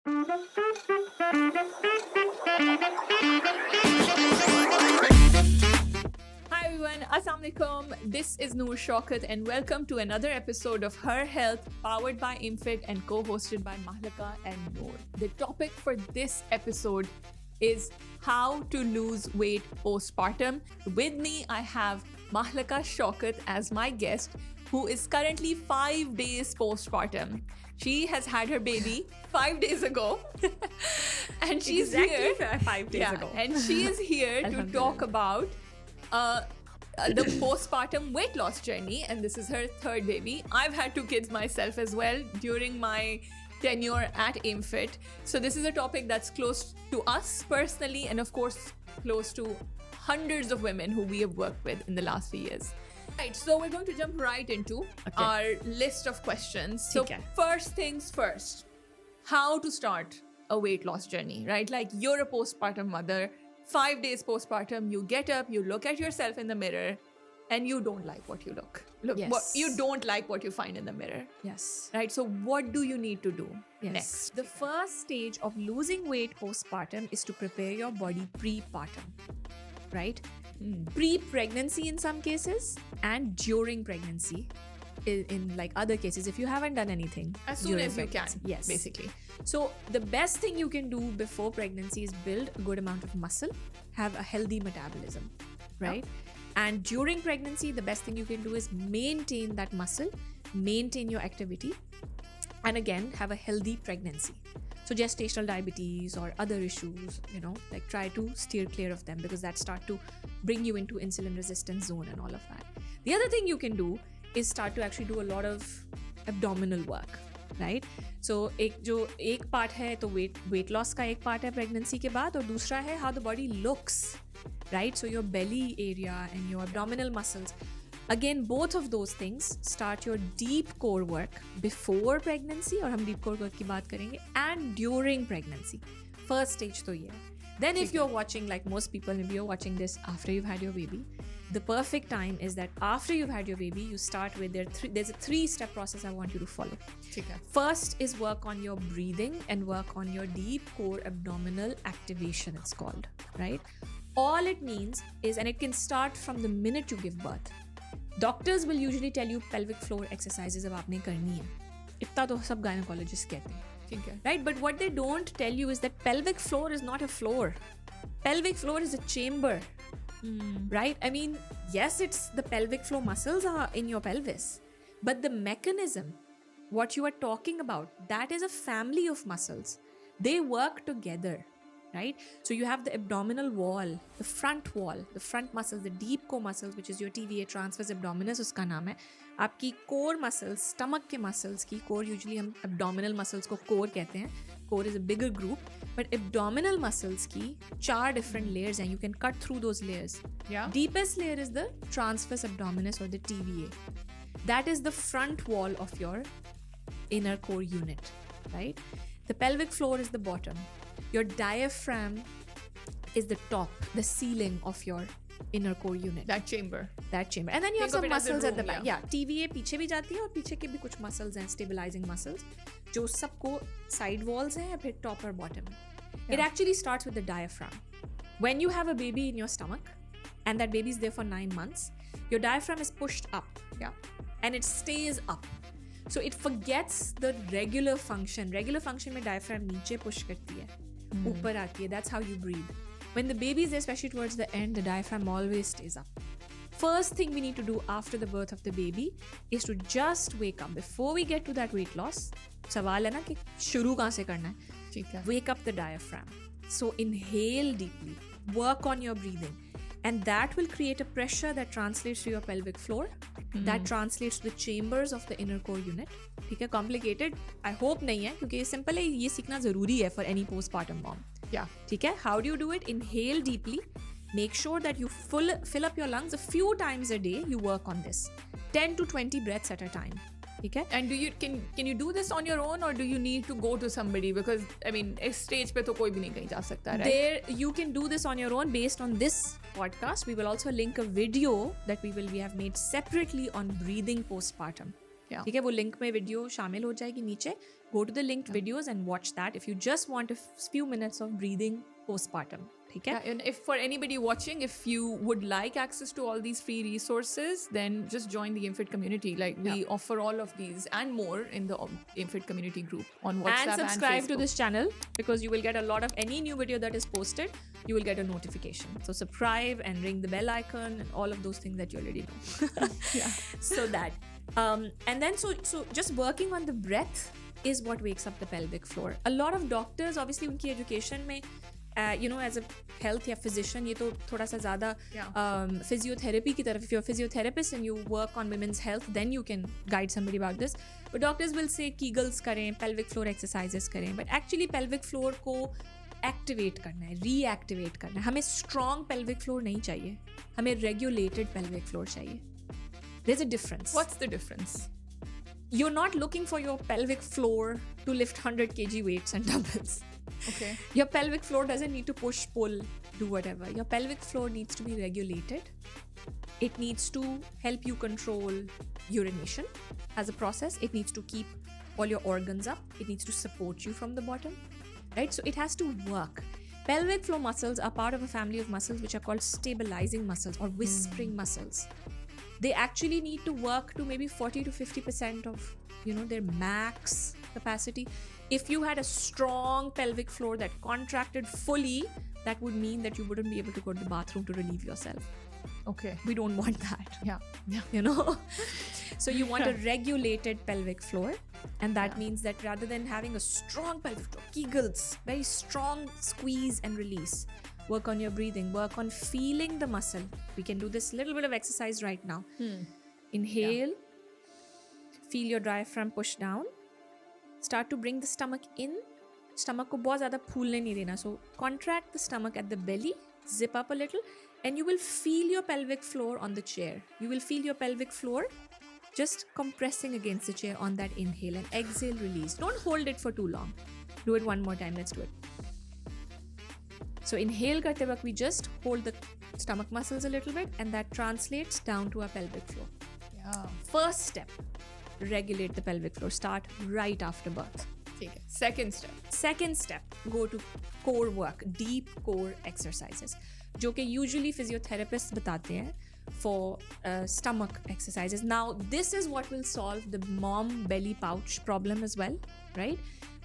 Hi everyone, Assalamu alaikum. This is Noor Shaukat and welcome to another episode of Her Health, powered by Imfit and co-hosted by Mahlaka and Noor. The topic for this episode is how to lose weight postpartum. With me, I have Mahlaka Shaukat as my guest, who is currently 5 days postpartum. She has had her baby 5 days ago, and she's Exactly here 5 days ago. and she is here to talk about the postpartum weight loss journey, and this is her third baby. I've had 2 kids myself as well during my tenure at Aimfit, so this is a topic that's close to us personally, and of course close to hundreds of women who we have worked with in the last few years. Right, so we're going to jump right into our list of questions. So Okay. first things first, how to start a weight loss journey, right? Like, you're a postpartum mother, 5 days postpartum, you get up, you look at yourself in the mirror, and you don't like what you look. Yes. You don't like what you find in the mirror, Yes. right? So what do you need to do Yes. next? The first stage of losing weight postpartum is to prepare your body pre-partum, right? Pre-pregnancy in some cases and during pregnancy in like other cases if you haven't done anything. As soon during as you can, pregnancy. Yes. basically. So the best thing you can do before pregnancy is build a good amount of muscle, have a healthy metabolism, right? And during pregnancy, the best thing you can do is maintain that muscle, maintain your activity, and again, have a healthy pregnancy. So gestational diabetes or other issues, like try to steer clear of them because that start to bring you into insulin resistance zone and all of that. The other thing you can do is start to actually do a lot of abdominal work, right? So एक part है तो weight loss का एक part है pregnancy के बाद, और दूसरा है how the body looks, right? So your belly area and your abdominal muscles. Again, both of those things start your deep core work before pregnancy, और हम deep core work की बात करेंगे, and during pregnancy. First stage तो ये है. Then if you're watching, like most people, maybe you're watching this after you've had your baby, the perfect time is that after you've had your baby, you start with there's a 3-step process I want you to follow. First is work on your breathing and work on your deep core abdominal activation, it's called, right? All it means is, and it can start from the minute you give birth. Doctors will usually tell you pelvic floor exercises अब आपने करनी है. इतना तो सब gynecologists कहते हैं. ठीक है. Right? But what they don't tell you is that pelvic floor is not a floor. Pelvic floor is a chamber. Right? I mean, yes, it's the pelvic floor muscles are in your pelvis, but the mechanism, what you are talking about, that is a family of muscles. They work together. Right? So you have the abdominal wall, the front muscles, the deep core muscles, which is your TVA, transverse abdominis, उसका नाम है. आपकी core muscles, stomach के muscles की core, usually हम abdominal muscles को core कहते हैं. Core is a bigger group, but abdominal muscles की 4 different layers हैं. You can cut through those layers. Yeah. Deepest layer is the transverse abdominis or the TVA. That is the front wall of your inner core unit, right? The pelvic floor is the bottom. Your diaphragm is the top, the ceiling of your inner core unit. That chamber. And then you have Think of some it as the muscles at the room, back. Yeah, TVA पीछे भी जाती है और पीछे के भी कुछ muscles हैं, stabilizing muscles, जो सबको side walls हैं या फिर top और bottom. It actually starts with the diaphragm. When you have a baby in your stomach and that baby is there for 9 months, your diaphragm is pushed up. Yeah. And it stays up. So it forgets the regular function. Regular function में diaphragm नीचे push करती है, ऊपर आती है. That's how you breathe. When the baby is there, especially towards the end, the diaphragm always stays up. First thing we need to do after the birth of the baby is to just wake up. Before we get to that weight loss, सवाल है ना कि शुरू कहाँ से करना है? ठीक है. Wake up the diaphragm. So inhale deeply. Work on your breathing. And that will create a pressure that translates to your pelvic floor. That translates to the chambers of the inner core unit. ठीक है, complicated. I hope नहीं है, क्योंकि ये simple है, ये सीखना ज़रूरी है for any postpartum mom. Yeah. ठीक है, how do you do it? Inhale deeply. Make sure that you fill up your lungs a few times a day. You work on this. 10 to 20 breaths at a time. ठीक है? And can you do this on your own, or do you need to go to somebody? Because I mean, इस stage पे तो कोई भी नहीं कहीं जा सकता, right? There you can do this on your own based on this podcast. We will also link a video that we have made separately on breathing postpartum. Yeah. ठीक है, वो लिंक में वीडियो शामिल हो जाएगी नीचे. Go to the linked videos and watch that if you just want a few minutes of breathing postpartum. ठीक है? Yeah, and if for anybody watching, if you would like access to all these free resources, then just join the InFit community. Like we offer all of these and more in the InFit community group on WhatsApp And subscribe to Facebook. this channel because you will get a lot of any new video that is posted, you will get a notification. So subscribe and ring the bell icon and all of those things that you already know. Yeah. So that. And then so just working on the breath is what wakes up the pelvic floor. A lot of doctors, obviously उनकी education में as a health या physician, ये तो थोड़ा सा ज़्यादा physiotherapy की तरफ. If you're a physiotherapist and you work on women's health, then you can guide somebody about this. But doctors will say Kegels करें, pelvic floor exercises करें. But actually pelvic floor को activate करना है, reactivate करना है. हमें strong pelvic floor नहीं चाहिए. हमें regulated pelvic floor चाहिए. There's a difference. What's the difference? You're not looking for your pelvic floor to lift 100 kg weights and dumbbells. Okay. Your pelvic floor doesn't need to push, pull, do whatever. Your pelvic floor needs to be regulated. It needs to help you control urination as a process. It needs to keep all your organs up. It needs to support you from the bottom, right? So it has to work. Pelvic floor muscles are part of a family of muscles which are called stabilizing muscles or whispering muscles. They actually need to work to maybe 40 to 50% of their max capacity. If you had a strong pelvic floor that contracted fully, that would mean that you wouldn't be able to go to the bathroom to relieve yourself. Okay. We don't want that. Yeah. So you want a regulated pelvic floor, and that means that rather than having a strong pelvic floor, Kegels, very strong squeeze and release. Work on your breathing, work on feeling the muscle. We can do this little bit of exercise right now. Inhale, feel your diaphragm push down. Start to bring the stomach in. Stomach ko bahut zyada phoolne nahi dena. So contract the stomach at the belly, zip up a little, and you will feel your pelvic floor on the chair. You will feel your pelvic floor just compressing against the chair on that inhale, and exhale, release. Don't hold it for too long. Do it one more time. Let's do it. So inhale karte waqt we just hold the stomach muscles a little bit, and that translates down to our pelvic floor. Yeah. First step, regulate the pelvic floor. Start right after birth. Okay. Second step. Second step, go to core work, deep core exercises, जो कि usually physiotherapists बताते हैं for stomach exercises. Now, this is what will solve the mom belly pouch problem as well, right?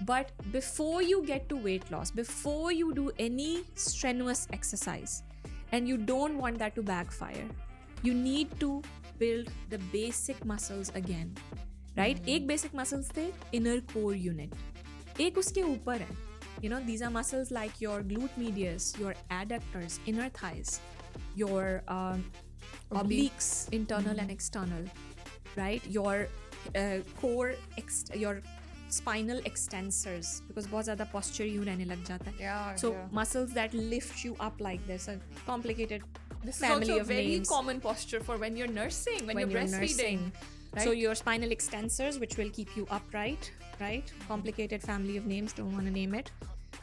But before you get to weight loss, before you do any strenuous exercise, and you don't want that to backfire, you need to build the basic muscles again, right? एक basic muscles थे inner core unit. एक उसके ऊपर है. These are muscles like your glute medius, your adductors, inner thighs, your obliques, internal and external, right? Your core, your spinal extensors, because बहुत ज़्यादा posture यूँ रहने लग जाता है. Yeah. So muscles that lift you up like this, a complicated This family is also of a very names. common posture for when you're nursing, when you're breastfeeding. Right? So your spinal extensors, which will keep you upright, right? Complicated family of names, don't want to name it,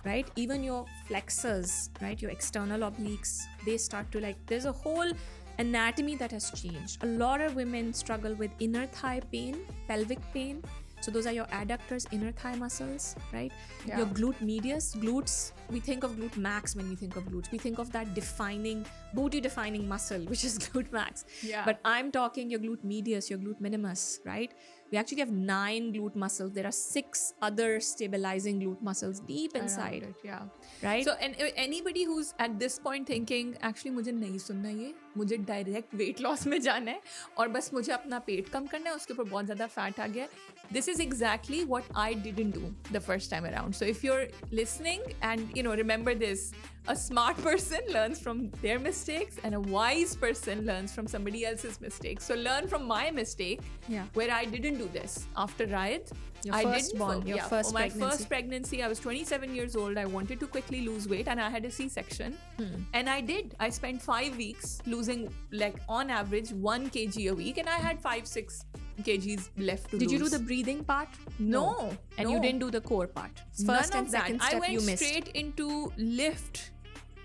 right? Even your flexors, right? Your external obliques, they start to there's a whole anatomy that has changed. A lot of women struggle with inner thigh pain, pelvic pain. So those are your adductors, inner thigh muscles, right? Yeah. Your glute medius, glutes. We think of glute max when we think of glutes. We think of that booty defining muscle, which is glute max. Yeah. But I'm talking your glute medius, your glute minimus, right? We actually have 9 glute muscles. There are 6 other stabilizing glute muscles deep inside. Around it, yeah. Right? So, and anybody who's at this point thinking, actually मुझे नहीं सुनना ये, मुझे direct weight loss में जाना है और बस मुझे अपना पेट कम करना है, उसके ऊपर बहुत ज़्यादा fat आ गया है. This is exactly what I didn't do the first time around. So if you're listening and remember this, a smart person learns from their mistakes and a wise person learns from somebody else's mistakes. So learn from my mistake, where I didn't do this after Rayat. Your first pregnancy, I was 27 years old. I wanted to quickly lose weight and I had a C-section. And I did. I spent 5 weeks losing on average 1 kg a week, and I had 5-6 kgs left to lose. Did you do the breathing part? No. And you didn't do the core part. None First of and second that. step I you went missed. straight into lift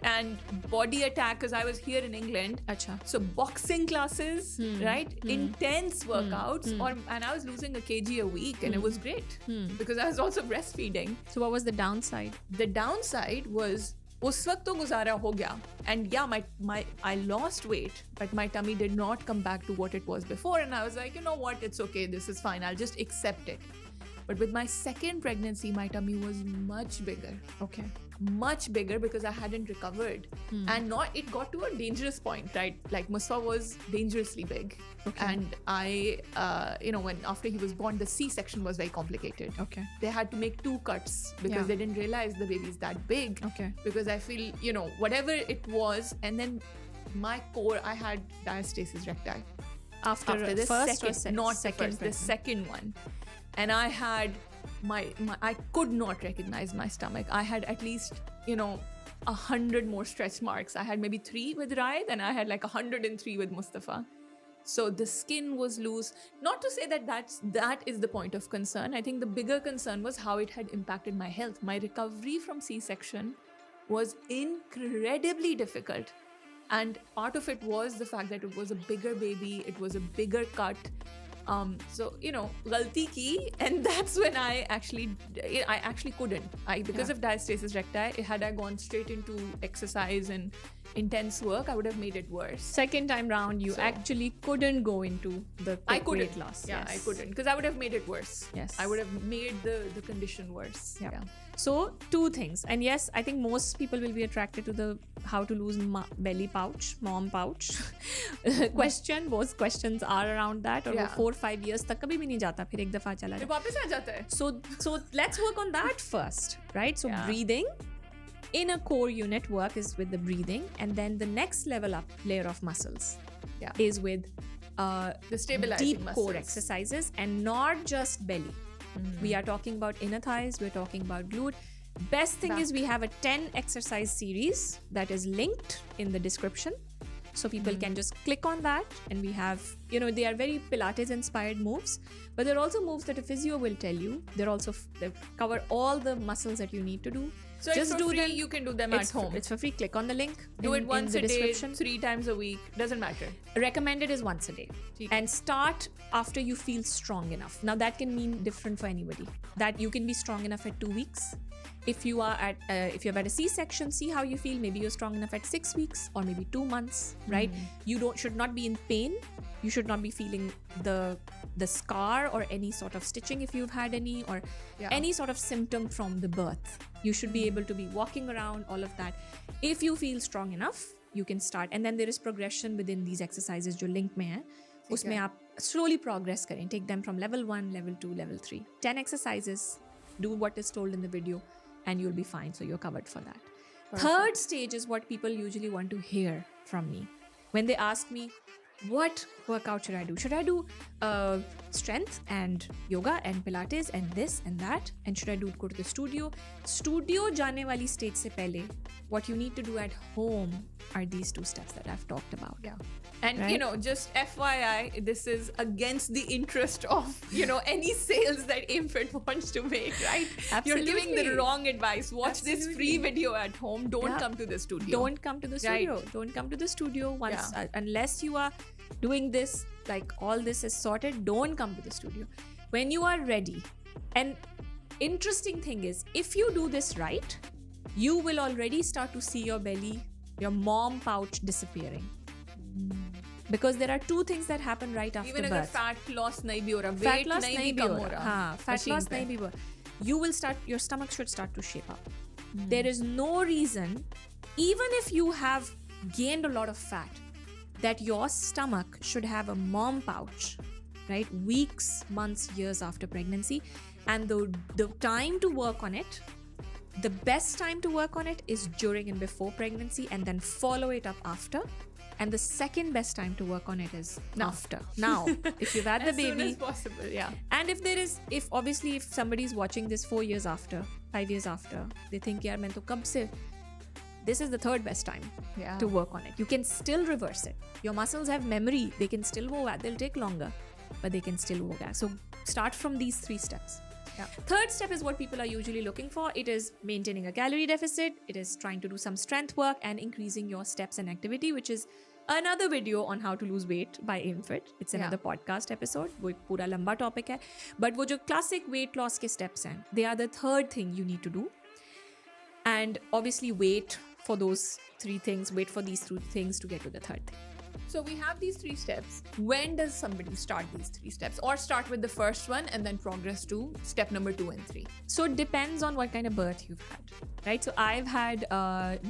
and body attack because I was here in England. Acha. So boxing classes, right? Intense workouts, and I was losing a kg a week, and it was great because I was also breastfeeding. So what was the downside? The downside was उस वक्त तो गुजारा हो गया, and yeah, my I lost weight, but my tummy did not come back to what it was before, and I was like, you know what, it's okay, this is fine, I'll just accept it. But with my second pregnancy, my tummy was much bigger. Okay. Much bigger because I hadn't recovered. And it got to a dangerous point, right? Like Mustafa was dangerously big. Okay. And I, when after he was born, the C-section was very complicated. Okay. They had to make 2 cuts because Yeah. they didn't realize the baby is that big. Okay. Because I feel, whatever it was, and then my core, I had diastasis recti. After the first second, or not second the first, the second one. And I had I could not recognize my stomach. I had at least 100 more stretch marks. I had maybe 3 with Raid, and I had like 103 with Mustafa. So the skin was loose. Not to say that is the point of concern. I think the bigger concern was how it had impacted my health. My recovery from C-section was incredibly difficult. And part of it was the fact that it was a bigger baby, it was a bigger cut. So, galti ki, and that's when I actually couldn't. Because of diastasis recti, had I gone straight into exercise and intense work, I would have made it worse. Second time round, you actually couldn't go into the weight loss. Yeah, Yes. I couldn't, because I would have made it worse. Yes. I would have made the condition worse. Yeah. So 2 things, and yes, I think most people will be attracted to the how to lose belly pouch, mom pouch question. Most questions are around that, और वो 4-5 years तक कभी भी नहीं जाता, फिर एक दफा चला फिर जाता. वापस आ जाता है. So let's work on that first, right? So Yeah. breathing in a core unit work is with the breathing, and then the next level up layer of muscles is with The stabilizing deep muscles. core exercises, and not just belly. We are talking about inner thighs, we're talking about glute. Best thing is we have a 10 exercise series that is linked in the description. So people can just click on that, and we have, they are very Pilates inspired moves, but they're also moves that a physio will tell you. They cover all the muscles that you need to do. So just it's do for free, them. you can do them at home. It's for free. Click on the link. Do it once in a the day, description. 3 times a week. Doesn't matter. Recommended is once a day. And start after you feel strong enough. Now that can mean different for anybody. That you can be strong enough at 2 weeks. If you are if you've had a C-section, see how you feel. Maybe you're strong enough at 6 weeks or maybe 2 months, right? You should not be in pain. You should not be feeling the scar or any sort of stitching if you've had any, or any sort of symptom from the birth. You should be able to be walking around, all of that. If you feel strong enough, you can start. And then there is progression within these exercises जो link में है. उसमें आप slowly progress करें. Take them from level 1, level 2, level 3. 10 exercises. Do what is told in the video, and you'll be fine. So you're covered for that. Perfect. Third stage is what people usually want to hear from me. When they ask me, what workout should I do? Should I do strength and yoga and Pilates and this and that? And should I go to the studio? Studio जाने वाली stage से पहले, what you need to do at home are these 2 steps that I've talked about. Yeah. And Right? just FYI, this is against the interest of any sales that IMFIT wants to make, right? You're giving the Absolutely. wrong advice. Watch this free video at home. Don't Yeah. come to the studio. Don't come to the studio. Don't come to the studio once unless you are doing this, like all this is sorted. Don't come to the studio when you are ready. And interesting thing is, if you do this right, you will already start to see your belly, your mom pouch disappearing. Because there are 2 things that happen right after Even birth. अगर fat loss नहीं भी हो रहा, Fat weight loss नहीं नहीं भी भी कम हो हो रहा. रहा. हाँ, fat machine loss पे. नहीं भी हो रहा. You will start, your stomach should start to shape up. There is no reason, even if you have gained a lot of fat, that your stomach should have a mom pouch, right? Weeks, months, years after pregnancy. And the time to work on it, the best time to work on it is during and before pregnancy, and then follow it up after. And the second best time to work on it is after. Now, if you've had the As soon baby, as possible, yeah. and if somebody is watching this 4 years after, 5 years after, they think, yaar, main to kab se, this is the third best time to work on it. You can still reverse it. Your muscles have memory. They can still go back. They'll take longer, but they can still go back. So start from these 3 steps. Yeah. Third step is what people are usually looking for. It is maintaining a calorie deficit. It is trying to do some strength work and increasing your steps and activity, which is another video on how to lose weight by AimFit. It's another podcast episode. वो एक पूरा लंबा topic है. But वो जो classic weight loss के steps हैं, they are the third thing you need to do. And obviously wait for those three things. Wait for these three things to get to the third thing. So we have these 3 steps. When does somebody start these 3 steps? Or start with the first one and then progress to step number 2 and 3? So it depends on what kind of birth you've had, right? So I've had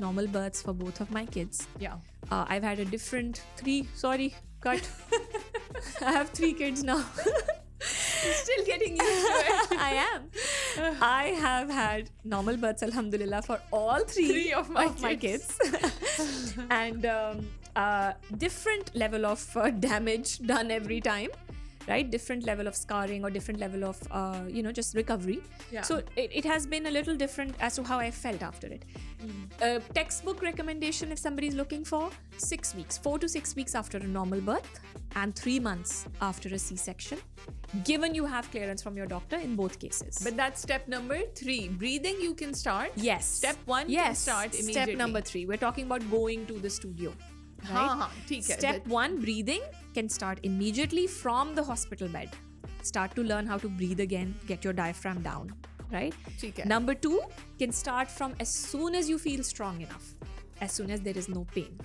normal births for both of my kids. Yeah. I've had a different I have 3 kids now. You're still getting used to it. I am. I have had normal births, alhamdulillah, for all 3 of my kids. And different level of damage done every time, right? Different level of scarring or different level of, just recovery. Yeah. So it has been a little different as to how I felt after it. Textbook recommendation if somebody is looking for 6 weeks, 4 to 6 weeks after a normal birth and 3 months after a C-section, given you have clearance from your doctor in both cases. But that's step number 3. Breathing you can start. Yes. Step 1 can start immediately. Step number 3. We're talking about going to the studio. Right? ठीक है. Step 1, breathing can start immediately from the hospital bed. Start to learn how to breathe again, get your diaphragm down, right? ठीक है. Number 2 can start from as soon as you feel strong enough, as soon as there is no pain,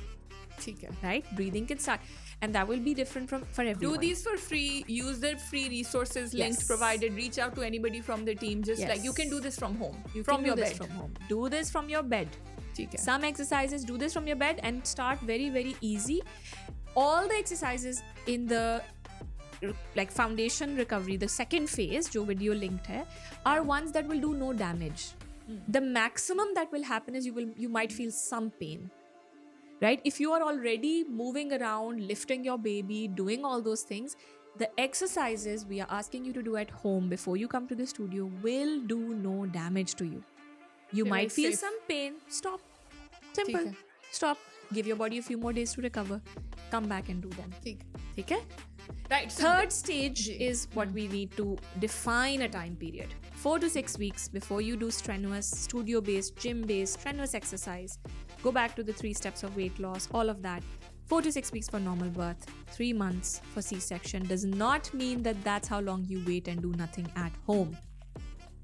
ठीक है. right? Breathing can start, and that will be different for everyone. Do these for free. Use the free resources linked provided. Reach out to anybody from the team. Just like you can do this from home, from your bed. From home. Do this from your bed. Some exercises, do this from your bed and start very, very easy. All the exercises in the like foundation recovery, the second phase, jo video linked hai, are ones that will do no damage. The maximum that will happen is you might feel some pain, right? If you are already moving around, lifting your baby, doing all those things, the exercises we are asking you to do at home before you come to the studio will do no damage to you. You might feel some pain. Stop. Simple. Stop. Give your body a few more days to recover. Come back and do them. ठीक है? Right. Third stage is what we need to define a time period. 4 to 6 weeks before you do strenuous, studio-based, gym-based, strenuous exercise. Go back to the 3 steps of weight loss, all of that. 4 to 6 weeks for normal birth, 3 months for C-section does not mean that that's how long you wait and do nothing at home.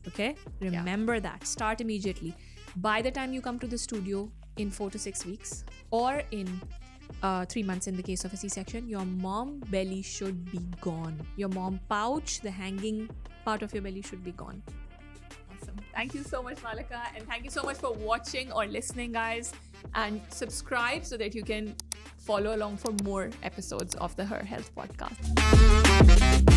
Okay? Remember that. Start immediately. By the time you come to the studio in 4 to 6 weeks or in 3 months in the case of a C-section, your mom belly should be gone. Your mom pouch, the hanging part of your belly should be gone. Awesome. Thank you so much, Malika. And thank you so much for watching or listening, guys. And subscribe so that you can follow along for more episodes of the Her Health podcast.